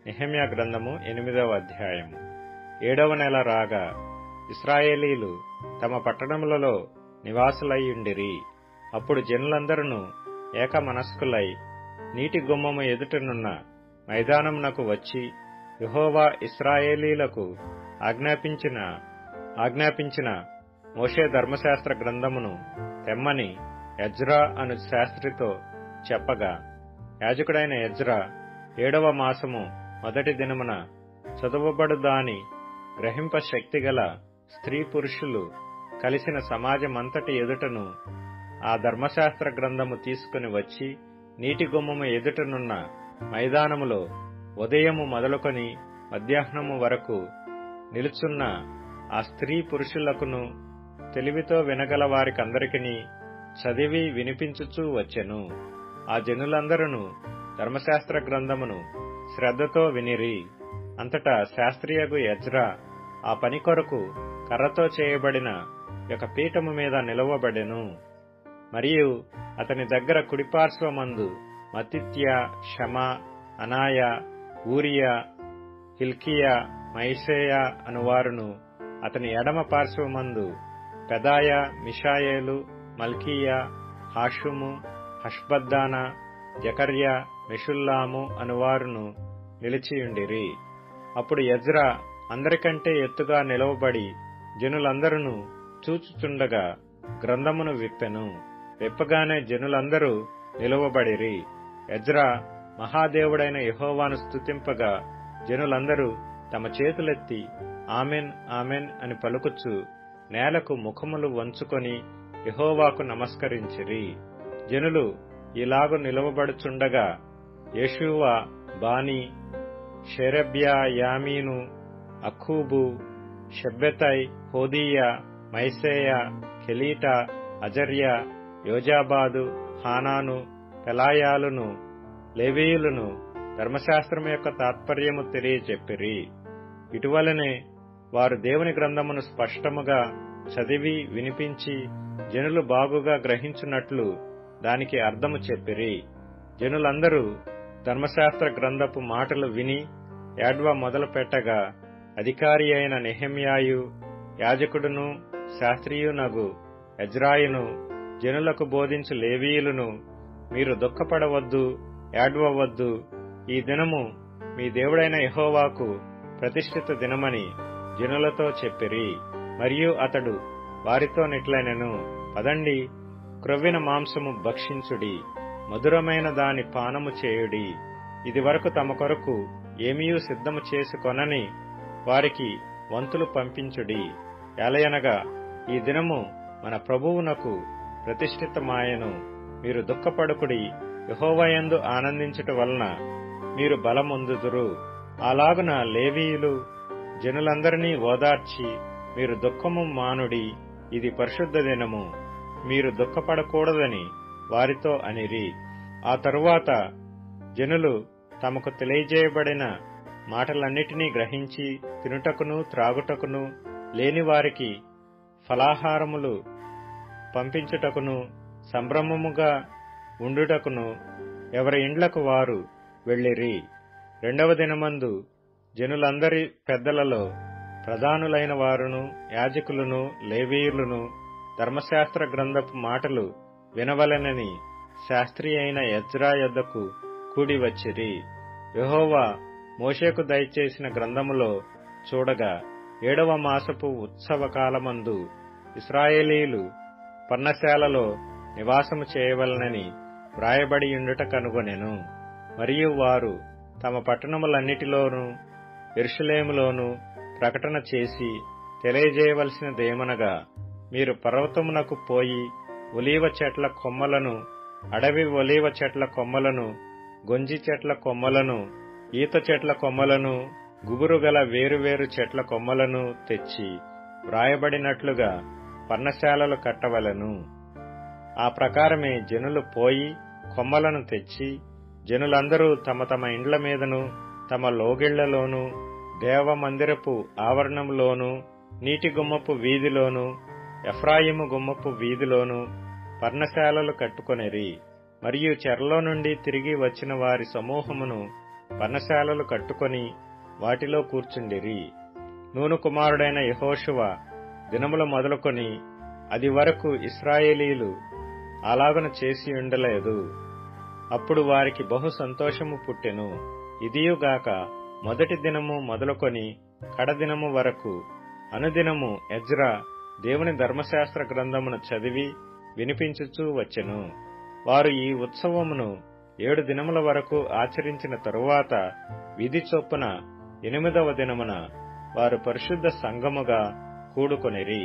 నెహెమ్యా గ్రంథము 8వ అధ్యాయము. 7వ నెల రాగా ఇశ్రాయేలీలు తమ పట్టణములలో నివాసులయ్యుండిరి. అప్పుడు జనులందరూ ఏక మనస్కులై నీటి గుమ్మము ఎదుటనున్న మైదానమునకు వచ్చి యెహోవా ఇశ్రాయేలీలకు ఆజ్ఞాపించిన మోషే ధర్మశాస్త్ర గ్రంథమును తెమ్మని ఎజ్రా అను శాస్త్రితో చెప్పగా, యాజకుడైన ఎజ్రా 7వ మాసము మొదటి దినమున చదువబడు దాని గ్రహింప శక్తిగల స్త్రీ పురుషులు కలిసిన సమాజమంతటి ఎదుటను ఆ ధర్మశాస్త్ర గ్రంథము తీసుకుని వచ్చి నీటి గుమ్మము ఎదుటనున్న మైదానములో ఉదయము మొదలుకొని మధ్యాహ్నము వరకు నిలుచున్న ఆ స్త్రీ పురుషులకును తెలివితో వినగల వారికందరికీ చదివి వినిపించుచూ వచ్చెను. ఆ జనులందరూ ధర్మశాస్త్ర గ్రంథమును శ్రద్ధతో వినిరి. అంతటా శాస్త్రియగు ఎజ్రా ఆ పని కొరకు కర్రతో చేయబడిన ఒక పీఠము మీద నిలవబడెను. మరియు అతని దగ్గర కుడిపార్శ్వమందు మత్తిత్యా, షమా, అనాయ, ఊరియా, హిల్కియా, మైషేయా అనువారును, అతని ఎడమ పార్శ్వమందు పెదాయా, మిషాయేలు, మల్కీయా, హాషుము, హష్బద్దానా, జకర్యా, మెషుల్లాము అనువారును నిలిచియుండిరి. అప్పుడు ఎజ్రా అందరికంటే ఎత్తుగా నిలవబడి జనులందరూ చూచుచుండగా గ్రంథమును విప్పెను. విప్పగానే జనులందరూ నిలవబడిరి. ఎజ్రా మహాదేవుడైన యెహోవాను స్తుతింపగా జనులందరూ తమ చేతులెత్తి ఆమెన్ ఆమెన్ అని పలుకుచు నేలకు ముఖములు వంచుకొని యెహోవాకు నమస్కరించిరి. జనులు ఇలాగు నిలవబడుచుండగా యెషూవా, బానీ, షెరెబ్యా, యామీను, అక్కూబు, షెబ్బెతై, హోదీయా, మైసేయా, కెలీటా, అజర్యా, యోజాబాదు, హానాను, పెలాయాలును, లేవీయులను ధర్మశాస్త్రము యొక్క తాత్పర్యము తెలియచెప్పిరి. ఇటువలనే వారు దేవుని గ్రంథమును స్పష్టముగా చదివి వినిపించి జనులు బాగుగా గ్రహించున్నట్లు దానికి అర్థము చెప్పిరి. జనులందరూ ధర్మశాస్త్ర గ్రంథపు మాటలు విని ఏడ్వ మొదలు పెట్టగా అధికారి అయిన నెహెమ్యాయు, యాజకుడును శాస్త్రీయునగు ఎజ్రాయును, జనులకు బోధించు లేవీయులను, మీరు దుఃఖపడవద్దు, ఏడ్వవద్దు, ఈ దినము మీ దేవుడైన యెహోవాకు ప్రతిష్ఠిత దినమని జనులతో చెప్పిరి. మరియు అతడు వారితో నిట్లనెను, పదండి, క్రొవ్విన మాంసము భక్షించుడి, మధురమైన దాని పానము చేయుడి. ఇది వరకు తమ కొరకు ఏమీయూ సిద్ధము చేసుకొనని వారికి వంతులు పంపించుడి. ఏలయనగా ఈ దినము మన ప్రభువునకు ప్రతిష్ఠితమాయెను. మీరు దుఃఖపడుకుడి, యెహోవాయందు ఆనందించుట వలన మీరు బలమొందుదురు. అలాగున లేవీయులు జనులందరినీ ఓదార్చి, మీరు దుఃఖము మానుడి, ఇది పరిశుద్ధ దినము, మీరు దుఃఖపడకూడదని వారితో అనిరి. ఆ తరువాత జనులు తమకు తెలియజేయబడిన మాటలన్నిటినీ గ్రహించి తినుటకును త్రాగుటకును, లేని వారికి ఫలాహారములు పంపించుటకును, సంభ్రమముగా ఉండుటకును ఎవరి ఇండ్లకు వారు వెళ్ళిరి. 2వ దినమందు జనులందరి పెద్దలలో ప్రధానులైన వారును, యాజకులను, లేవీయులను ధర్మశాస్త్ర గ్రంథపు మాటలు వినవలెనని శాస్త్రి అయిన ఎజ్రా యొద్దకు కూడి వచ్చిరి. యెహోవా మోషేకు దయచేసిన గ్రంథములో చూడగా 7వ మాసపు ఉత్సవ కాలమందు ఇశ్రాయేలీలు పర్ణశాలలో నివాసము చేయవలనని వ్రాయబడియుండుట కనుగొనెను. మరియు వారు తమ పట్టణములన్నిటిలోనూ యెరూషలేములోనూ ప్రకటన చేసి తెలియజేయవలసినదేమనగా, మీరు పర్వతమునకు పోయి ఒలీవ చెట్ల కొమ్మలను, అడవి ఒలీవ చెట్ల కొమ్మలను, గొంజి చెట్ల కొమ్మలను, ఈత చెట్ల కొమ్మలను, గుబురుగల వేరువేరు చెట్ల కొమ్మలను తెచ్చి వ్రాయబడినట్లుగా పర్ణశాలలు కట్టవలెను. ఆ ప్రకారమే జనులు పోయి కొమ్మలను తెచ్చి జనులందరూ తమ తమ ఇండ్ల మీదను, తమ లోగిళ్లలోనూ, దేవమందిరపు ఆవరణంలోనూ, నీటి గుమ్మపు వీధిలోనూ, ఎఫ్రాయిము గుమ్మపు వీధిలోనూ పర్ణశాలలు కట్టుకొనిరి. మరియు చెరలో నుండి తిరిగి వచ్చిన వారి సమూహమును పర్ణశాలలు కట్టుకొని వాటిలో కూర్చుండిరి. నూను కుమారుడైన యెహోషువ దినములు మొదలుకొని అది వరకు ఇశ్రాయేలీయులు అలాగన చేసి ఉండలేదు. అప్పుడు వారికి బహు సంతోషము పుట్టెను. ఇదియుగాక మొదటి దినము మొదలుకొని కడదినము వరకు అనుదినము ఎజ్రా దేవుని ధర్మశాస్త్ర గ్రంథమును చదివి వినిపించుచూ వచ్చెను. వారు ఈ ఉత్సవమును 7 దినముల వరకు ఆచరించిన తరువాత విధి చొప్పున 8వ దినమున వారు పరిశుద్ధ సంఘముగా కూడుకొనిరి.